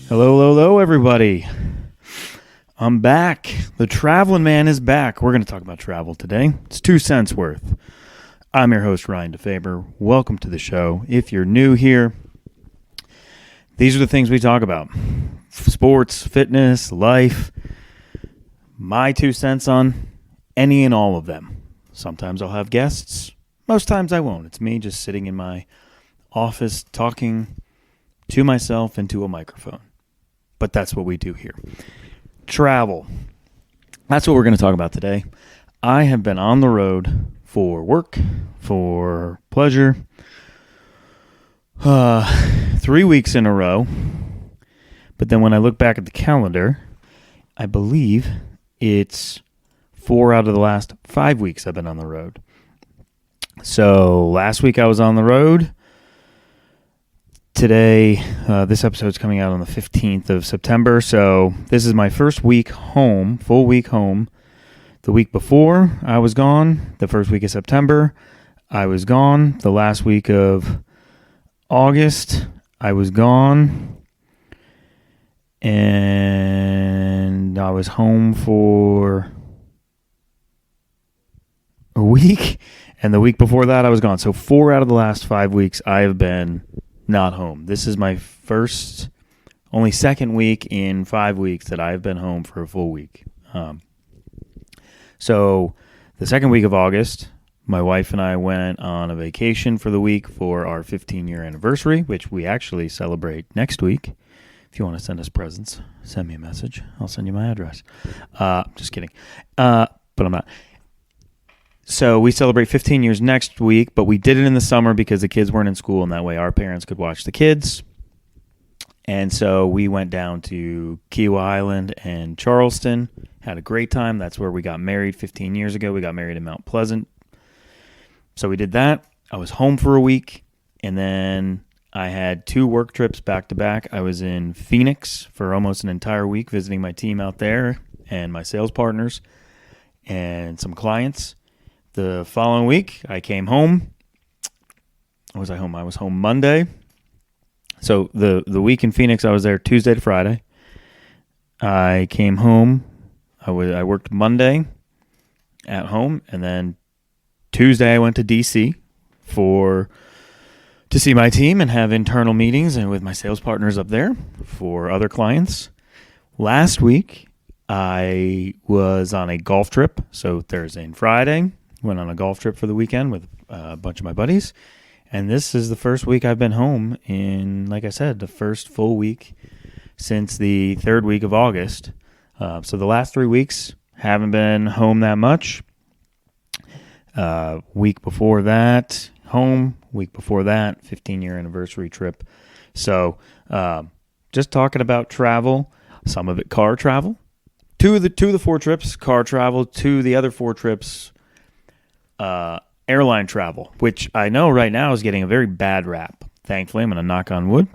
Hello, hello, hello, everybody. I'm back. The traveling man is back. We're going to talk about travel today. It's 2 cents worth. I'm your host, Ryan DeFaber. Welcome to the show. If you're new here, these are the things we talk about. Sports, fitness, life. My 2 cents on any and all of them. Sometimes I'll have guests. Most times I won't. It's me just sitting in my office talking to myself into a microphone. But that's what we do here. Travel. That's what we're going to talk about today. I have been on the road for work, for pleasure, 3 weeks in a row. But then when I look back at the calendar, I believe it's 4 out of the last 5 weeks I've been on the road. So last week I was on the road. Today, this episode's coming out on the 15th of September, so this is my first week home, full week home. The week before, I was gone. The first week of September, I was gone. The last week of August, I was gone. And I was home for a week, and the week before that, I was gone. So 4 out of the last 5 weeks, I have been not home. This is my only second week in 5 weeks that I've been home for a full week. So the second week of August, my wife and I went on a vacation for the week for our 15-year anniversary, which we actually celebrate next week. If you want to send us presents, send me a message. I'll send you my address. Just kidding. But I'm not. So we celebrate 15 years next week, but we did it in the summer because the kids weren't in school, and that way our parents could watch the kids. And so we went down to Kiawah Island and Charleston, had a great time. That's where we got married 15 years ago. We got married in Mount Pleasant. So we did that. I was home for a week, and then I had 2 work trips back to back. I was in Phoenix for almost an entire week visiting my team out there and my sales partners and some clients. The following week, I came home. Was I home? I was home Monday. So the week in Phoenix, I was there Tuesday to Friday. I came home. I worked Monday at home, and then Tuesday I went to D.C. to see my team and have internal meetings and with my sales partners up there for other clients. Last week, I was on a golf trip. So Thursday and Friday. Went on a golf trip for the weekend with a bunch of my buddies. And this is the first week I've been home in, like I said, the first full week since the 3rd week of August. So the last 3 weeks, haven't been home that much. Week before that, home. Week before that, 15-year anniversary trip. So just talking about travel, some of it car travel. Two of the 4 trips, car travel. 2 of the other 4 trips, airline travel, which I know right now is getting a very bad rap. Thankfully, I'm going to knock on wood.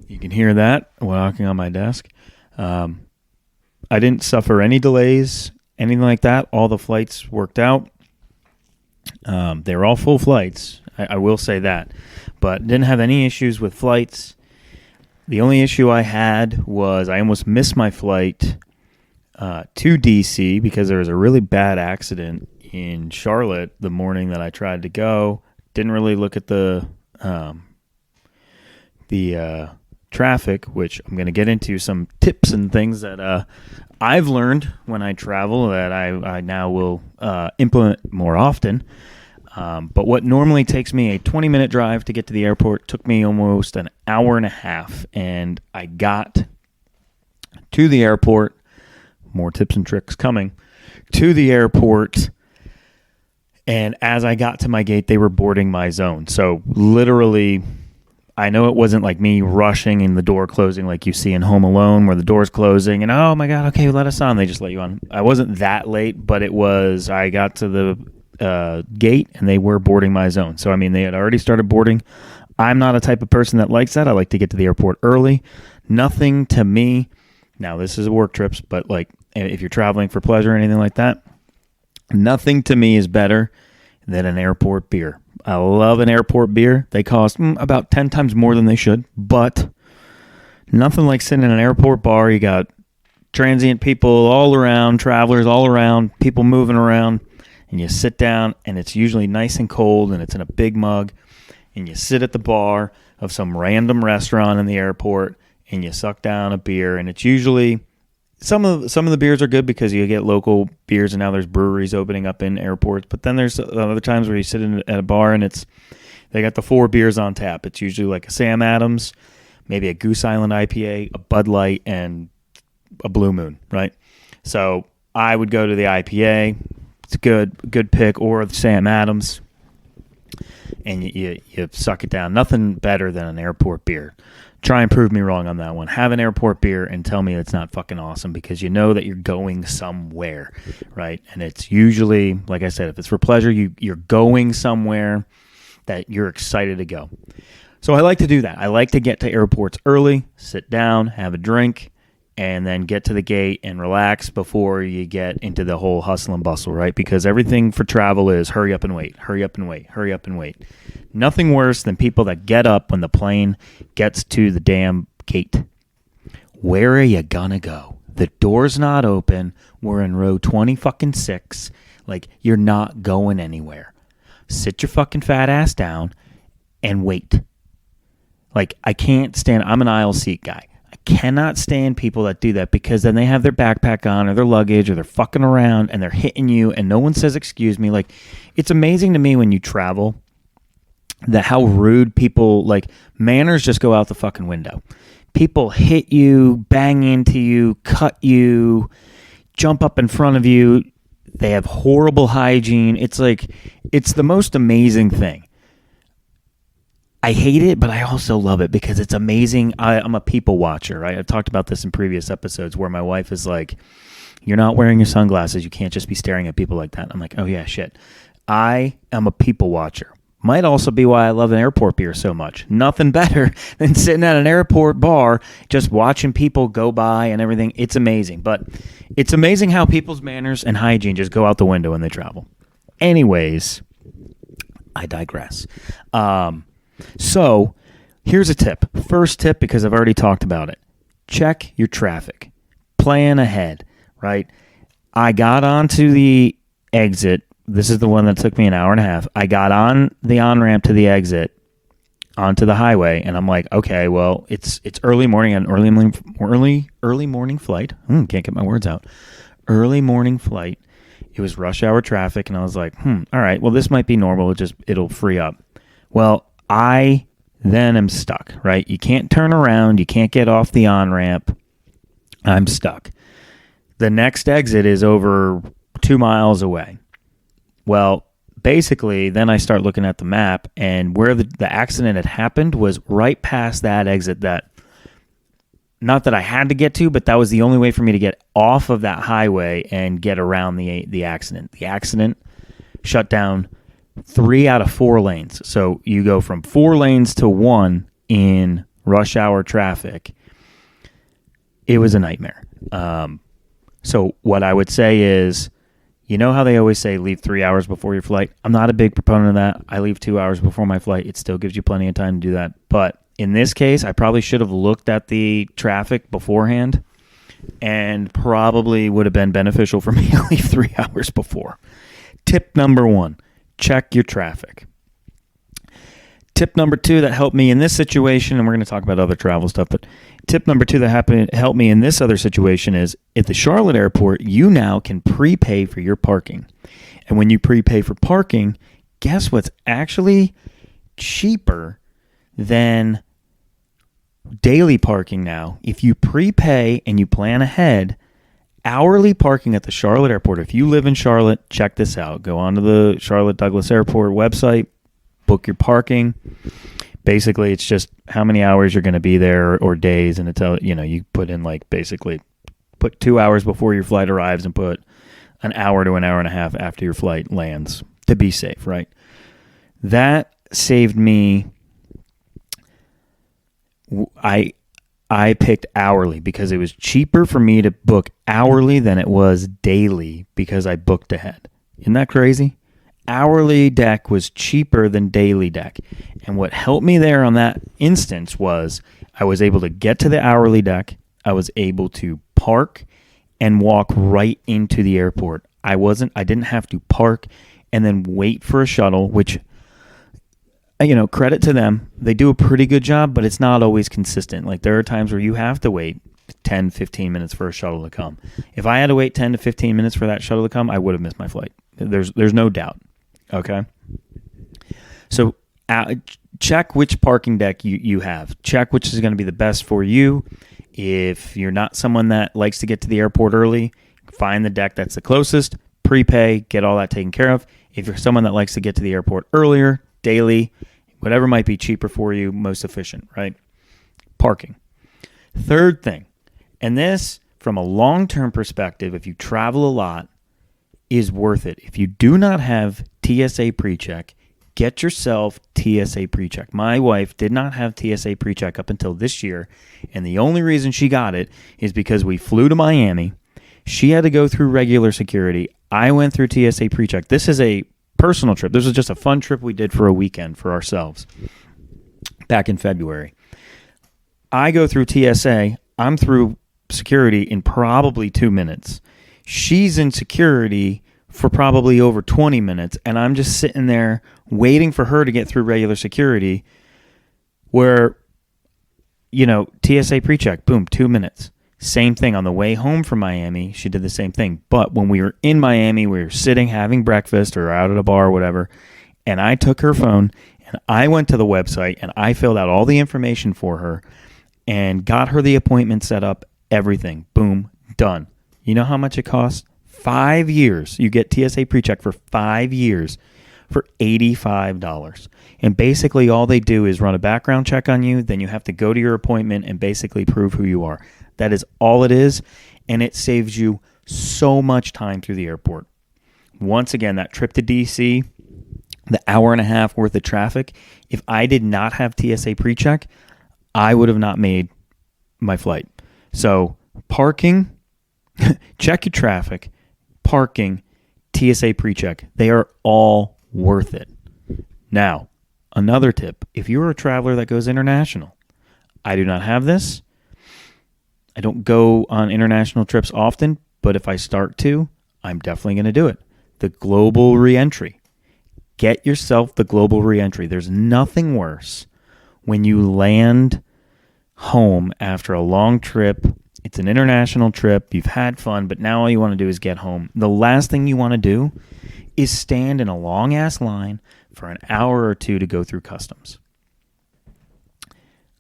You can hear that while knocking on my desk. I didn't suffer any delays, anything like that. All the flights worked out. They were all full flights. I will say that. But didn't have any issues with flights. The only issue I had was I almost missed my flight to D.C. because there was a really bad accident in Charlotte the morning that I tried to go. Didn't really look at the traffic, which I'm going to get into some tips and things that I've learned when I travel that I now will implement more often. But what normally takes me a 20-minute drive to get to the airport took me almost an hour and a half, and I got to the airport. More tips and tricks coming. To the airport, and as I got to my gate, they were boarding my zone. So literally, I know it wasn't like me rushing and the door closing like you see in Home Alone where the door's closing and, oh my God, okay, let us on. They just let you on. I wasn't that late, but it was, I got to the gate and they were boarding my zone. So, I mean, they had already started boarding. I'm not a type of person that likes that. I like to get to the airport early. Nothing to me. Now, this is work trips, but like if you're traveling for pleasure or anything like that, nothing to me is better than an airport beer. I love an airport beer. They cost about 10 times more than they should, but Nothing like sitting in an airport bar. You got transient people all around, travelers all around, people moving around, and you sit down, and it's usually nice and cold, and it's in a big mug, and you sit at the bar of some random restaurant in the airport, and you suck down a beer, and it's usually some of the beers are good because you get local beers, and now there's breweries opening up in airports. But then there's other times where you sit at a bar, and they got the 4 beers on tap. It's usually like a Sam Adams, maybe a Goose Island IPA, a Bud Light, and a Blue Moon, right? So I would go to the IPA. It's a good pick, or the Sam Adams, and you suck it down. Nothing better than an airport beer. Try and prove me wrong on that one. Have an airport beer and tell me it's not fucking awesome, because you know that you're going somewhere, right? And it's usually, like I said, if it's for pleasure, you're going somewhere that you're excited to go. So I like to do that. I like to get to airports early, sit down, have a drink, and then get to the gate and relax before you get into the whole hustle and bustle, right? Because everything for travel is hurry up and wait, hurry up and wait, hurry up and wait. Nothing worse than people that get up when the plane gets to the damn gate. Where are you gonna go? The door's not open. We're in row 20 fucking 6. Like, you're not going anywhere. Sit your fucking fat ass down and wait. Like, I can't stand, I'm an aisle seat guy. I cannot stand people that do that, because then they have their backpack on or their luggage, or they're fucking around and they're hitting you and no one says excuse me. Like, it's amazing to me when you travel that how rude people, like, manners just go out the fucking window. People hit you, bang into you, cut you, jump up in front of you. They have horrible hygiene. It's like, it's the most amazing thing. I hate it, but I also love it because it's amazing. I'm a people watcher, right? I've talked about this in previous episodes where my wife is like, you're not wearing your sunglasses. You can't just be staring at people like that. I'm like, oh yeah, shit. I am a people watcher. Might also be why I love an airport beer so much. Nothing better than sitting at an airport bar, just watching people go by and everything. It's amazing. But it's amazing how people's manners and hygiene just go out the window when they travel. Anyways, I digress. So here's a tip. First tip, because I've already talked about it. Check your traffic. Plan ahead, right? I got onto the exit. This is the one that took me an hour and a half. I got on the on-ramp to the exit onto the highway, and I'm like, okay, well, it's early morning, an early morning flight. Can't get my words out. Early morning flight. It was rush hour traffic, and I was like, all right, well, this might be normal. It'll free up. Well, I then am stuck, right? You can't turn around. You can't get off the on-ramp. I'm stuck. The next exit is over 2 miles away. Well, basically, then I start looking at the map, and where the accident had happened was right past that exit that, not that I had to get to, but that was the only way for me to get off of that highway and get around the accident. The accident shut down 3 out of 4 lanes. So you go from 4 lanes to 1 in rush hour traffic. It was a nightmare. So what I would say is, you know how they always say leave 3 hours before your flight? I'm not a big proponent of that. I leave 2 hours before my flight. It still gives you plenty of time to do that. But in this case, I probably should have looked at the traffic beforehand, and probably would have been beneficial for me to leave 3 hours before. Tip number 1, check your traffic. Tip number 2 that helped me in this situation, and we're going to talk about other travel stuff, but tip number 2 that helped me in this other situation is, at the Charlotte airport, you now can prepay for your parking. And when you prepay for parking, guess what's actually cheaper than daily parking now? If you prepay and you plan ahead, hourly parking at the Charlotte airport, if you live in Charlotte, check this out. Go onto the Charlotte Douglas Airport website, book your parking. Basically, it's just how many hours you're going to be there or days, and you put in, like, basically put 2 hours before your flight arrives and put an hour to an hour and a half after your flight lands to be safe, right? That saved me. I picked hourly because it was cheaper for me to book hourly than it was daily because I booked ahead. Isn't that crazy? hourly deck was cheaper than daily deck. And what helped me there on that instance was I was able to get to the hourly deck. I was able to park and walk right into the airport. I didn't have to park and then wait for a shuttle, which, credit to them. They do a pretty good job, but it's not always consistent. Like, there are times where you have to wait 10, 15 minutes for a shuttle to come. If I had to wait 10 to 15 minutes for that shuttle to come, I would have missed my flight. There's no doubt. Okay? So check which parking deck you have. Check which is going to be the best for you. If you're not someone that likes to get to the airport early, find the deck that's the closest, prepay, get all that taken care of. If you're someone that likes to get to the airport earlier, daily, whatever might be cheaper for you, most efficient, right? Parking. Third thing, and this, from a long-term perspective, if you travel a lot, is worth it. If you do not have TSA PreCheck, get yourself TSA PreCheck. My wife did not have TSA PreCheck up until this year, and the only reason she got it is because we flew to Miami. She had to go through regular security. I went through TSA PreCheck. This is a personal trip. This was just a fun trip we did for a weekend for ourselves back in February. I go through TSA. I'm through security in probably 2 minutes. She's in security for probably over 20 minutes, and I'm just sitting there waiting for her to get through regular security where, TSA PreCheck, boom, 2 minutes. Same thing on the way home from Miami. She did the same thing. But when we were in Miami, we were sitting having breakfast or out at a bar or whatever, and I took her phone and I went to the website and I filled out all the information for her and got her the appointment set up, everything. Boom, done. You know how much it costs? 5 years. You get TSA PreCheck for 5 years for $85. And basically all they do is run a background check on you. Then you have to go to your appointment and basically prove who you are. That is all it is. And it saves you so much time through the airport. Once again, that trip to DC, the hour and a half worth of traffic, if I did not have TSA PreCheck, I would have not made my flight. So parking, check your traffic, parking, TSA PreCheck. They are all worth it. Now, another tip. If you're a traveler that goes international, I do not have this. I don't go on international trips often, but if I start to, I'm definitely going to do it. The global reentry. Get yourself the global reentry. There's nothing worse when you land home after a long trip. It's an international trip. You've had fun, but now all you want to do is get home. The last thing you want to do is stand in a long-ass line for an hour or two to go through customs.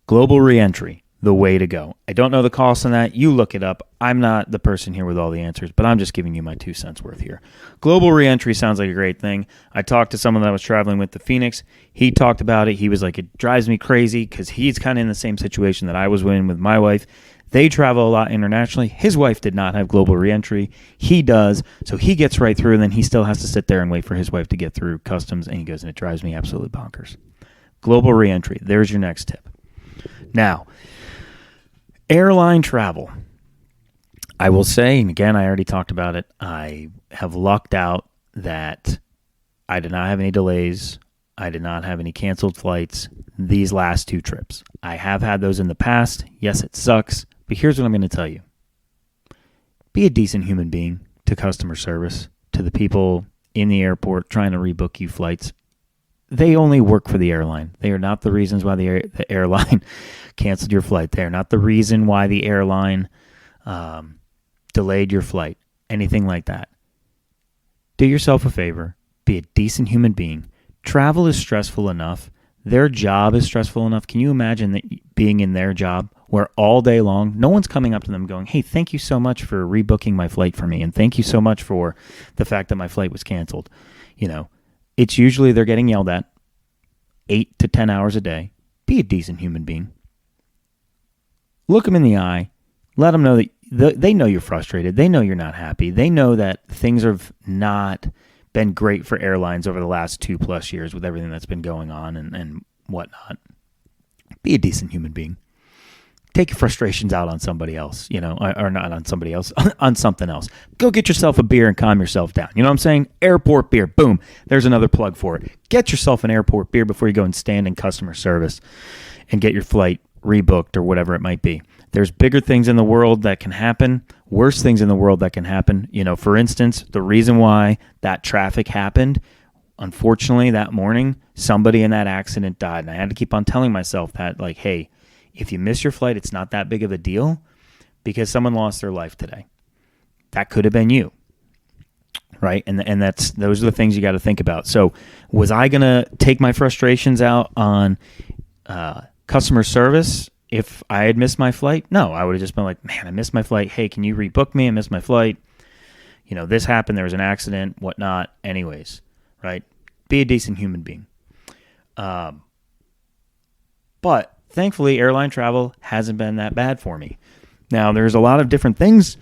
Global reentry, the way to go. I don't know the cost on that. You look it up. I'm not the person here with all the answers, but I'm just giving you my 2 cents worth here. Global reentry sounds like a great thing. I talked to someone that I was traveling with to Phoenix. He talked about it. He was like, it drives me crazy because he's kind of in the same situation that I was in with my wife. They travel a lot internationally. His wife did not have global reentry. He does, so he gets right through, and then he still has to sit there and wait for his wife to get through customs, and he goes, and it drives me absolutely bonkers. Global reentry. There's your next tip. Now, airline travel. I will say, and again, I already talked about it, I have lucked out that I did not have any delays. I did not have any canceled flights these last 2 trips. I have had those in the past. Yes, it sucks. But here's what I'm going to tell you. Be a decent human being to customer service, to the people in the airport trying to rebook you flights. They only work for the airline. They are not the reasons why the airline canceled your flight. They are not the reason why the airline delayed your flight, anything like that. Do yourself a favor. Be a decent human being. Travel is stressful enough. Their job is stressful enough. Can you imagine that being in their job where all day long, no one's coming up to them going, hey, thank you so much for rebooking my flight for me, and thank you so much for the fact that my flight was canceled. It's usually they're getting yelled at 8 to 10 hours a day. Be a decent human being. Look them in the eye. Let them know that they know you're frustrated. They know you're not happy. They know that things have not been great for airlines over the last 2+ years with everything that's been going on and whatnot. Be a decent human being. take your frustrations out on somebody else, or not on somebody else, on something else. Go get yourself a beer and calm yourself down. You know what I'm saying? Airport beer. Boom. There's another plug for it. Get yourself an airport beer before you go and stand in customer service and get your flight rebooked or whatever it might be. There's bigger things in the world that can happen, worse things in the world that can happen. For instance, the reason why that traffic happened, unfortunately, that morning, somebody in that accident died. And I had to keep on telling myself that, like, hey, if you miss your flight, it's not that big of a deal because someone lost their life today. That could have been you, right? And those are the things you got to think about. So was I going to take my frustrations out on customer service if I had missed my flight? No, I would have just been like, man, I missed my flight. Hey, can you rebook me? I missed my flight. This happened. There was an accident, whatnot. Anyways, right? Be a decent human being. But thankfully, airline travel hasn't been that bad for me. Now, there's a lot of different things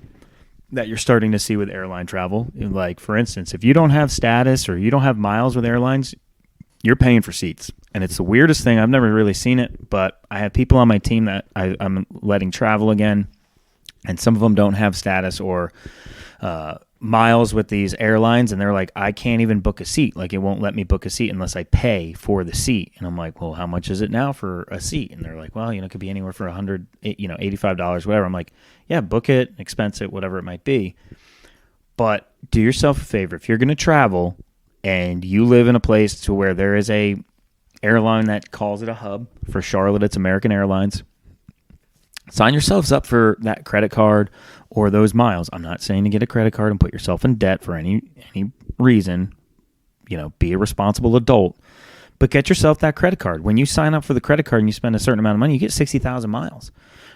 that you're starting to see with airline travel. Like, for instance, if you don't have status or you don't have miles with airlines, you're paying for seats. And it's the weirdest thing. I've never really seen it, but I have people on my team that I'm letting travel again, and some of them don't have status or miles with these airlines, and they're like, I can't even book a seat. Like, it won't let me book a seat unless I pay for the seat. And I'm like, well, how much is it now for a seat? And they're like, well, it could be anywhere for $100, $85, whatever. I'm like, yeah, book it, expense it, whatever it might be. But do yourself a favor. If you're going to travel and you live in a place to where there is a airline that calls it a hub, for Charlotte, it's American Airlines, sign yourselves up for that credit card or those miles. I'm not saying to get a credit card and put yourself in debt for any reason. Be a responsible adult. But get yourself that credit card. When you sign up for the credit card and you spend a certain amount of money, you get 60,000 miles.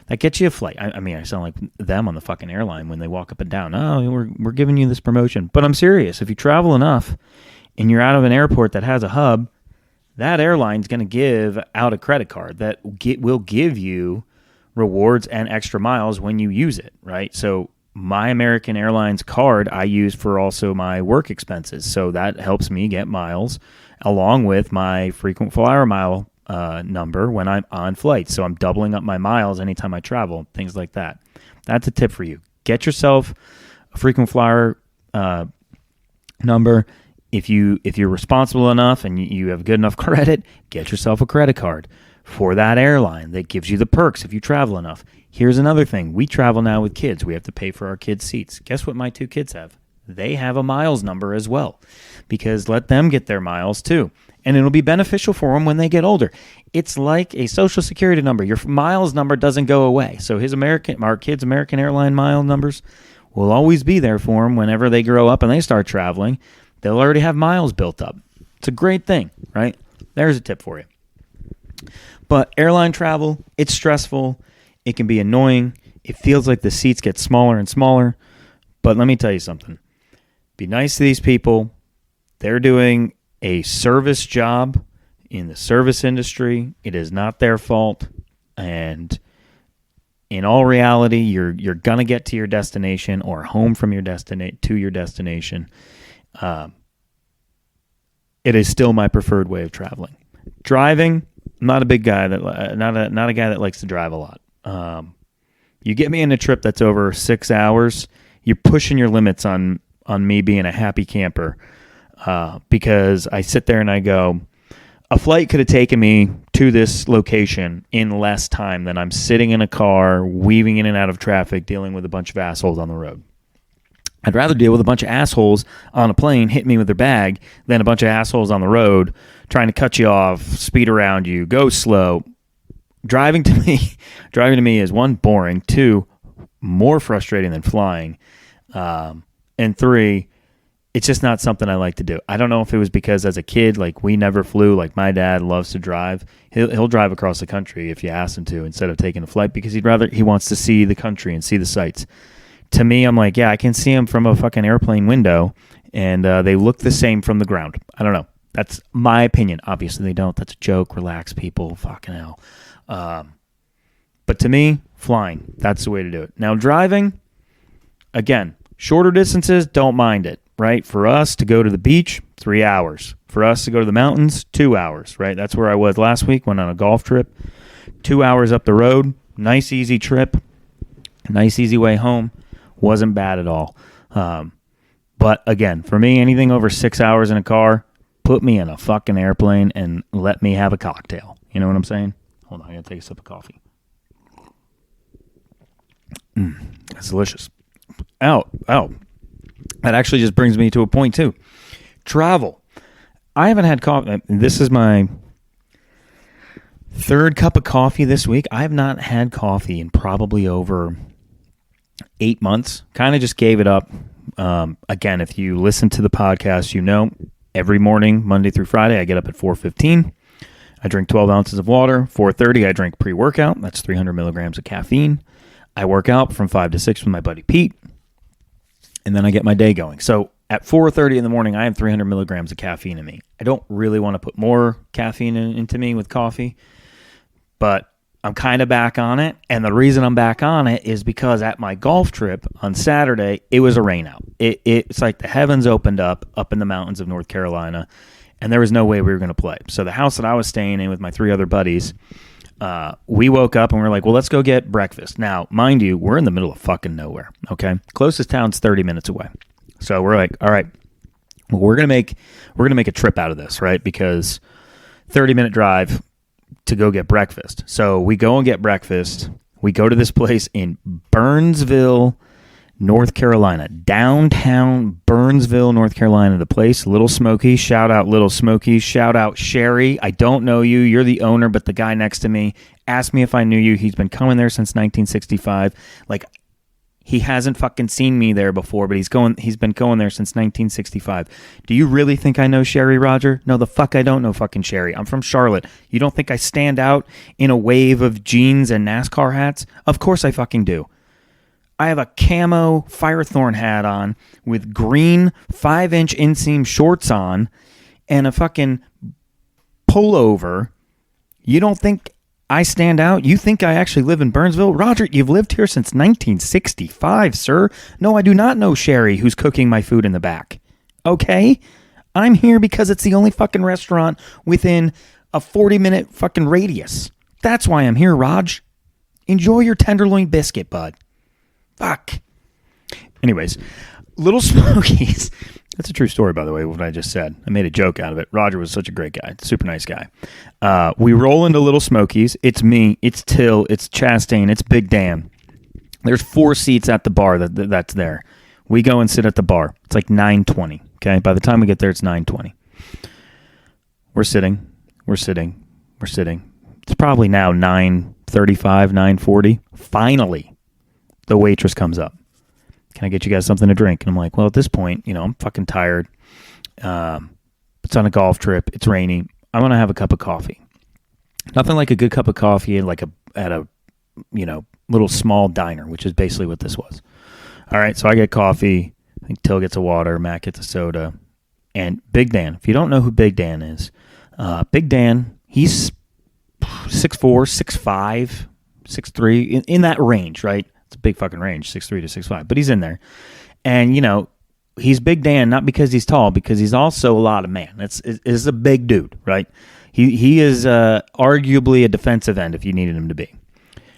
That gets you a flight. I mean, I sound like them on the fucking airline when they walk up and down. Oh, we're giving you this promotion. But I'm serious. If you travel enough and you're out of an airport that has a hub, that airline's going to give out a credit card that will give you rewards and extra miles when you use it, right? So my American Airlines card I use for also my work expenses. So that helps me get miles along with my frequent flyer mile number when I'm on flights. So I'm doubling up my miles anytime I travel, things like that. That's a tip for you. Get yourself a frequent flyer number. If you're responsible enough and you have good enough credit, get yourself a credit card for that airline that gives you the perks if you travel enough. Here's another thing. We travel now with kids. We have to pay for our kids' seats. Guess what my two kids have? They have a miles number as well, because let them get their miles too. And it'll be beneficial for them when they get older. It's like a social security number. Your miles number doesn't go away. So our kids' American Airline mile numbers will always be there for them whenever they grow up and they start traveling. They'll already have miles built up. It's a great thing, right? There's a tip for you. But airline travel, it's stressful. It can be annoying. It feels like the seats get smaller and smaller. But let me tell you something. Be nice to these people. They're doing a service job in the service industry. It is not their fault. And in all reality, you're going to get to your destination or home from your to your destination. It is still my preferred way of traveling. Driving, I'm not a big guy not a guy that likes to drive a lot. You get me in a trip that's over 6 hours, you're pushing your limits on me being a happy camper, because I sit there and I go, a flight could have taken me to this location in less time than I'm sitting in a car, weaving in and out of traffic, dealing with a bunch of assholes on the road. I'd rather deal with a bunch of assholes on a plane hitting me with their bag than a bunch of assholes on the road trying to cut you off, speed around you, go slow. Driving to me is, one, boring, two, more frustrating than flying, and three, it's just not something I like to do. I don't know if it was because as a kid, like, we never flew. Like, my dad loves to drive. He'll drive across the country if you ask him to instead of taking a flight, because he wants to see the country and see the sights. To me, I'm like, yeah, I can see them from a fucking airplane window, and they look the same from the ground. I don't know. That's my opinion. Obviously, they don't. That's a joke. Relax, people. Fucking hell. But to me, flying, that's the way to do it. Now, driving, again, shorter distances, don't mind it, right? For us to go to the beach, 3 hours. For us to go to the mountains, 2 hours, right? That's where I was last week, went on a golf trip. 2 hours up the road, Nice, easy trip. Nice, easy way home. Wasn't bad at all. But again, for me, anything over 6 hours in a car, put me in a fucking airplane and let me have a cocktail. You know what I'm saying? Hold on, I gotta take a sip of coffee. That's delicious. Ow. That actually just brings me to a point too. Travel. I haven't had coffee. This is my third cup of coffee this week. I have not had coffee in probably over 8 months. Kind of just gave it up. Again, if you listen to the podcast, you know every morning, Monday through Friday, I get up at 4:15. I drink 12 ounces of water. 4:30, I drink pre-workout. That's 300 milligrams of caffeine. I work out from 5 to 6 with my buddy Pete, and then I get my day going. So at 4:30 in the morning, I have 300 milligrams of caffeine in me. I don't really want to put more caffeine into me with coffee, but I'm kind of back on it. And the reason I'm back on it is because at my golf trip on Saturday, it was a rain out. It's like the heavens opened up in the mountains of North Carolina, and there was no way we were going to play. So the house that I was staying in with my 3 other buddies, we woke up and we were like, well, let's go get breakfast. Now, mind you, we're in the middle of fucking nowhere, okay? Closest town's 30 minutes away. So we're like, all right, well, we're gonna make a trip out of this, right? Because 30-minute drive to go get breakfast. So we go and get breakfast. We go to this place in Burnsville, North Carolina, downtown Burnsville, North Carolina. The place, Little Smoky. Shout out Little Smoky. Shout out Sherry. I don't know you. You're the owner, but the guy next to me asked me if I knew you. He's been coming there since 1965. Like, he hasn't fucking seen me there before, but he's been going there since 1965. Do you really think I know Sherry, Roger? No, the fuck I don't know fucking Sherry. I'm from Charlotte. You don't think I stand out in a wave of jeans and NASCAR hats? Of course I fucking do. I have a camo Firethorn hat on with green 5-inch inseam shorts on and a fucking pullover. You don't think I stand out? You think I actually live in Burnsville? Roger, you've lived here since 1965, sir. No, I do not know Sherry, who's cooking my food in the back. Okay? I'm here because it's the only fucking restaurant within a 40-minute fucking radius. That's why I'm here, Raj. Enjoy your tenderloin biscuit, bud. Fuck. Anyways, Little Smokies. That's a true story, by the way, what I just said. I made a joke out of it. Roger was such a great guy. Super nice guy. We roll into Little Smokies. It's me. It's Till. It's Chastain. It's Big Dan. There's 4 seats at the bar that's there. We go and sit at the bar. It's like 9:20. Okay? By the time we get there, it's 9:20. We're sitting. It's probably now 9:35, 9:40. Finally, the waitress comes up. Can I get you guys something to drink? And I'm like, well, at this point, I'm fucking tired. It's on a golf trip. It's rainy. I'm going to have a cup of coffee. Nothing like a good cup of coffee at a little small diner, which is basically what this was. All right, so I get coffee. I think Till gets a water. Matt gets a soda. And Big Dan, if you don't know who Big Dan is, Big Dan, he's 6'4", 6'5", 6'3", in that range, right? It's a big fucking range, 6'3" to 6'5", but he's in there. And, he's Big Dan, not because he's tall, because he's also a lot of man. It's a big dude, right? He is arguably a defensive end if you needed him to be.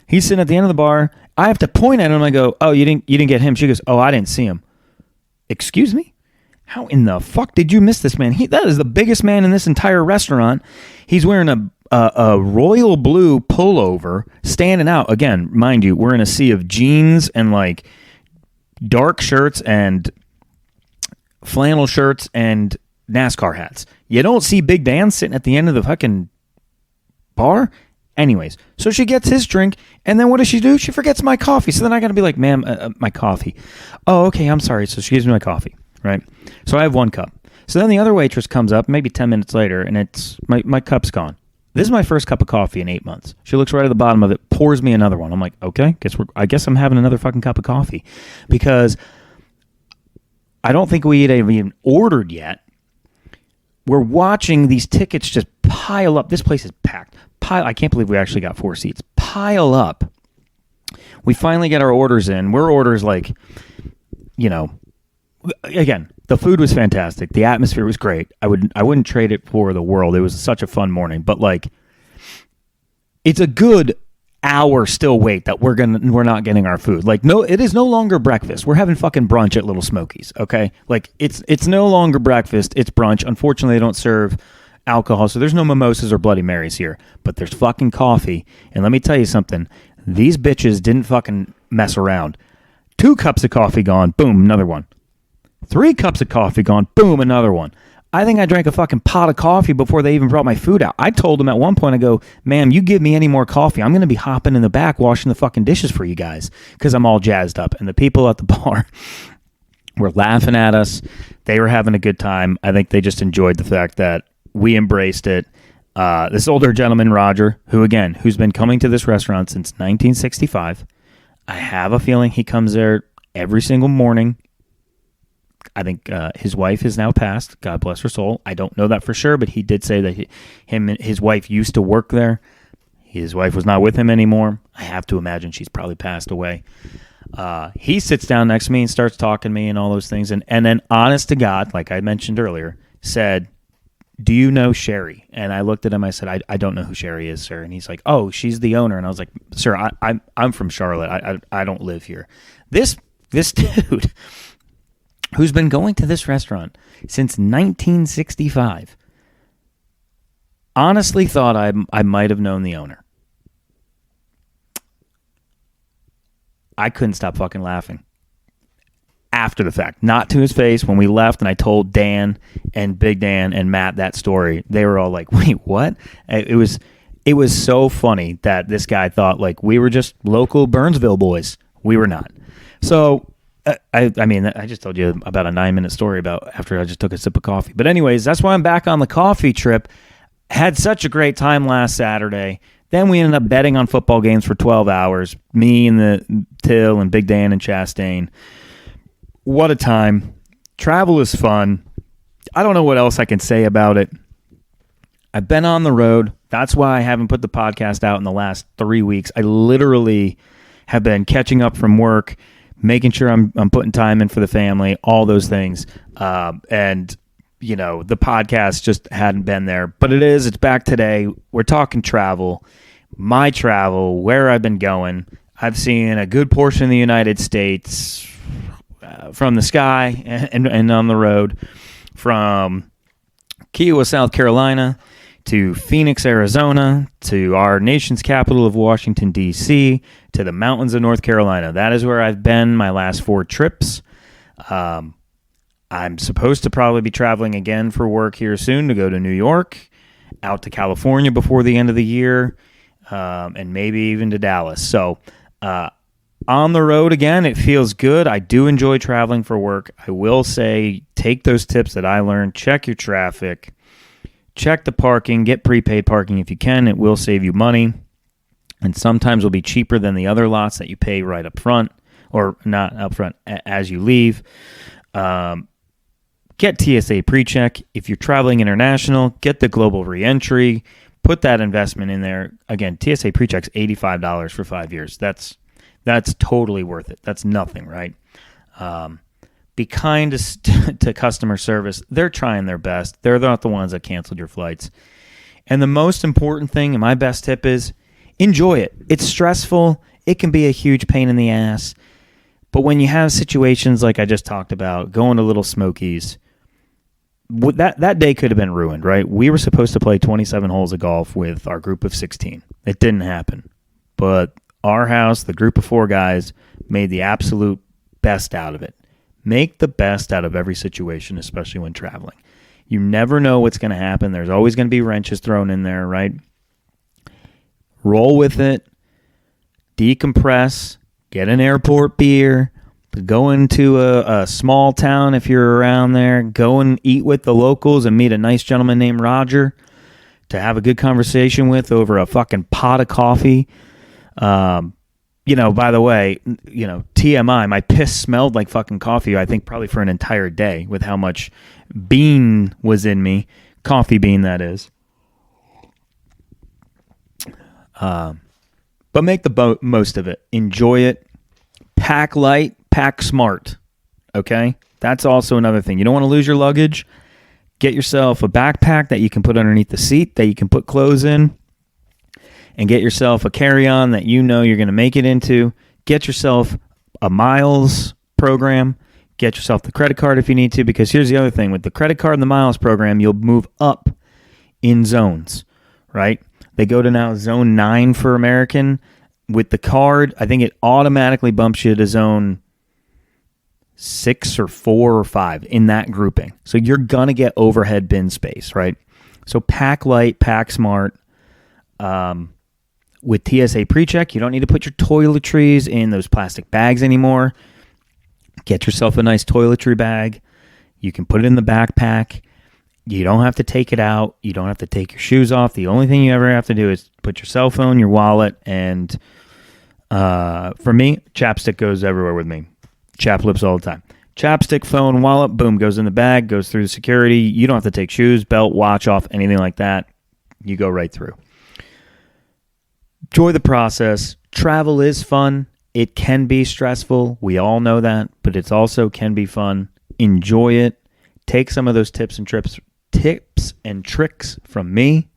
He's sitting at the end of the bar. I have to point at him. I go, oh, you didn't get him? She goes, oh, I didn't see him. Excuse me? How in the fuck did you miss this man? That is the biggest man in this entire restaurant. He's wearing a royal blue pullover, standing out. Again, mind you, we're in a sea of jeans and like dark shirts and flannel shirts and NASCAR hats. You don't see Big Dan sitting at the end of the fucking bar. Anyways, so she gets his drink, and then what does she do? She forgets my coffee. So then I got to be like, ma'am, my coffee. Oh, okay, I'm sorry. So she gives me my coffee, right? So I have 1 cup. So then the other waitress comes up maybe 10 minutes later, and it's my cup's gone. This is my first cup of coffee in 8 months. She looks right at the bottom of it, pours me another one. I'm like, okay, I guess I'm having another fucking cup of coffee, because I don't think we had even ordered yet. We're watching these tickets just pile up. This place is packed. I can't believe we actually got 4 seats. Pile up. We finally get our orders in. We're orders like, again, the food was fantastic. The atmosphere was great. I wouldn't trade it for the world. It was such a fun morning. But like, it's a good hour still wait that we're not getting our food. Like, no, it is no longer breakfast. We're having fucking brunch at Little Smokies, okay? Like, it's no longer breakfast, it's brunch. Unfortunately, they don't serve alcohol, so there's no mimosas or Bloody Marys here, but there's fucking coffee. And let me tell you something, these bitches didn't fucking mess around. 2 cups of coffee gone, boom, another one. 3 cups of coffee gone, boom, another one. I think I drank a fucking pot of coffee before they even brought my food out. I told them at one point, I go, ma'am, you give me any more coffee, I'm going to be hopping in the back washing the fucking dishes for you guys because I'm all jazzed up. And the people at the bar were laughing at us. They were having a good time. I think they just enjoyed the fact that we embraced it. This older gentleman, Roger, who's been coming to this restaurant since 1965. I have a feeling he comes there every single morning. I think his wife has now passed. God bless her soul. I don't know that for sure, but he did say that his wife used to work there. His wife was not with him anymore. I have to imagine she's probably passed away. He sits down next to me and starts talking to me and all those things. And then, honest to God, like I mentioned earlier, said, do you know Sherry? And I looked at him. I said, I don't know who Sherry is, sir. And he's like, oh, she's the owner. And I was like, sir, I'm from Charlotte. I don't live here. This dude who's been going to this restaurant since 1965 honestly thought I might have known the owner. I couldn't stop fucking laughing. After the fact, not to his face. When we left and I told Dan and Big Dan and Matt that story, they were all like, wait, what? It was so funny that this guy thought like we were just local Burnsville boys. We were not. So, I mean, I just told you about a 9-minute story about after I just took a sip of coffee. But anyways, that's why I'm back on the coffee trip. Had such a great time last Saturday. Then we ended up betting on football games for 12 hours. Me and the Till and Big Dan and Chastain. What a time. Travel is fun. I don't know what else I can say about it. I've been on the road. That's why I haven't put the podcast out in the last 3 weeks. I literally have been catching up from work, making sure I'm putting time in for the family, all those things. And, you know, the podcast just hadn't been there. But it's back today. We're talking travel, my travel, where I've been going. I've seen a good portion of the United States from the sky and on the road, from Kiowa, South Carolina, to Phoenix, Arizona, to our nation's capital of Washington, D.C., to the mountains of North Carolina. That is where I've been my last 4 trips. I'm supposed to probably be traveling again for work here soon to go to New York, out to California before the end of the year, and maybe even to Dallas. So on the road again, it feels good. I do enjoy traveling for work. I will say, take those tips that I learned. Check your traffic. Check the parking. Get prepaid parking if you can. It will save you money. And sometimes will be cheaper than the other lots that you pay right up front, or not up front, as you leave. Get TSA PreCheck. If you're traveling international, get the global reentry. Put that investment in there. Again, TSA PreCheck's $85 for 5 years. That's totally worth it. That's nothing, right? Be kind to customer service. They're trying their best. They're not the ones that canceled your flights. And the most important thing, and my best tip is, enjoy it. It's stressful. It can be a huge pain in the ass. But when you have situations like I just talked about, going to Little Smokies, that day could have been ruined, right? We were supposed to play 27 holes of golf with our group of 16. It didn't happen. But our house, the group of 4 guys, made the absolute best out of it. Make the best out of every situation, especially when traveling. You never know what's going to happen. There's always going to be wrenches thrown in there, right? Roll with it. Decompress. Get an airport beer. Go into a small town if you're around there. Go and eat with the locals and meet a nice gentleman named Roger to have a good conversation with over a fucking pot of coffee. By the way, TMI, my piss smelled like fucking coffee, I think probably for an entire day with how much bean was in me. Coffee bean, that is. But make the most of it. Enjoy it. Pack light, pack smart. Okay? That's also another thing. You don't want to lose your luggage. Get yourself a backpack that you can put underneath the seat, that you can put clothes in. and get yourself a carry-on that you know you're going to make it into. Get yourself a miles program. Get yourself the credit card if you need to, because here's the other thing. With the credit card and the miles program, you'll move up in zones, right? They go to now zone 9 for American. With the card, I think it automatically bumps you to zone 6 or 4 or 5 in that grouping. So you're going to get overhead bin space, right? So pack light, pack smart. With TSA PreCheck, you don't need to put your toiletries in those plastic bags anymore. Get yourself a nice toiletry bag. You can put it in the backpack. You don't have to take it out. You don't have to take your shoes off. The only thing you ever have to do is put your cell phone, your wallet, and for me, chapstick goes everywhere with me. Chap lips all the time. Chapstick, phone, wallet, boom, goes in the bag, goes through the security. You don't have to take shoes, belt, watch off, anything like that. You go right through. Enjoy the process. Travel is fun. It can be stressful. We all know that, but it also can be fun. Enjoy it. Take some of those tips and tricks from me.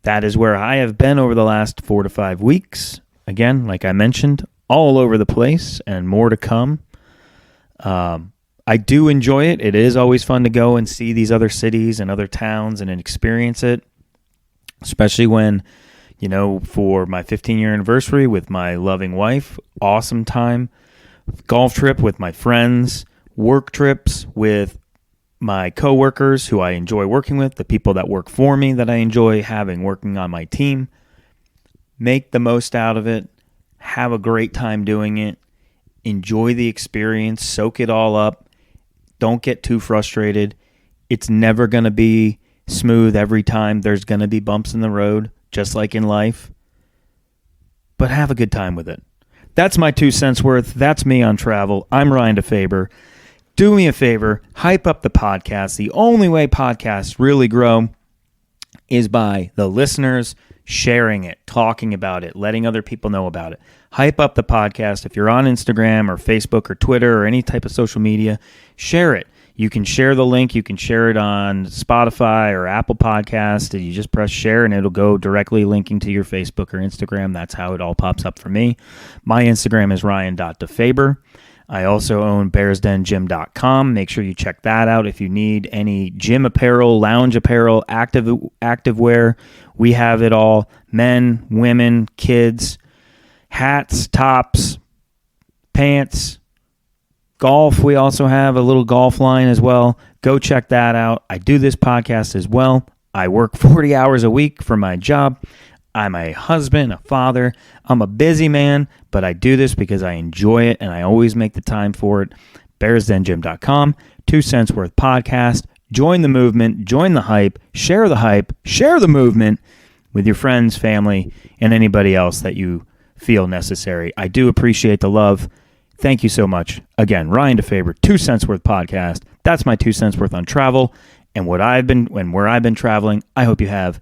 That is where I have been over the last 4 to 5 weeks. Again, like I mentioned, all over the place and more to come. I do enjoy it. It is always fun to go and see these other cities and other towns and experience it, especially when, for my 15-year anniversary with my loving wife, awesome time. Golf trip with my friends, work trips with my coworkers who I enjoy working with, the people that work for me that I enjoy working on my team. Make the most out of it. Have a great time doing it. Enjoy the experience. Soak it all up. Don't get too frustrated. It's never going to be smooth every time. There's going to be bumps in the road, just like in life. But have a good time with it. That's my 2 cents worth. That's me on travel. I'm Ryan DeFaber. Do me a favor. Hype up the podcast. The only way podcasts really grow is by the listeners sharing it, talking about it, letting other people know about it. Hype up the podcast. If you're on Instagram or Facebook or Twitter or any type of social media, share it. You can share the link. You can share it on Spotify or Apple Podcast. You just press share and it'll go directly linking to your Facebook or Instagram. That's how it all pops up for me. My Instagram is ryan.defaber. I also own bearsdengym.com. Make sure you check that out if you need any gym apparel, lounge apparel, active wear. We have it all. Men, women, kids, hats, tops, pants, golf. We also have a little golf line as well. Go check that out. I do this podcast as well. I work 40 hours a week for my job. I'm a husband, a father. I'm a busy man, but I do this because I enjoy it and I always make the time for it. bearsdengym.com, 2 cents worth podcast. Join the movement, join the hype, share the movement with your friends, family, and anybody else that you feel necessary. I do appreciate the love. Thank you so much. Again, Ryan DeFaber, 2 cents worth podcast. That's my 2 cents worth on travel and where I've been traveling. I hope you have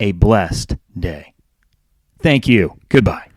a blessed day. Thank you. Goodbye.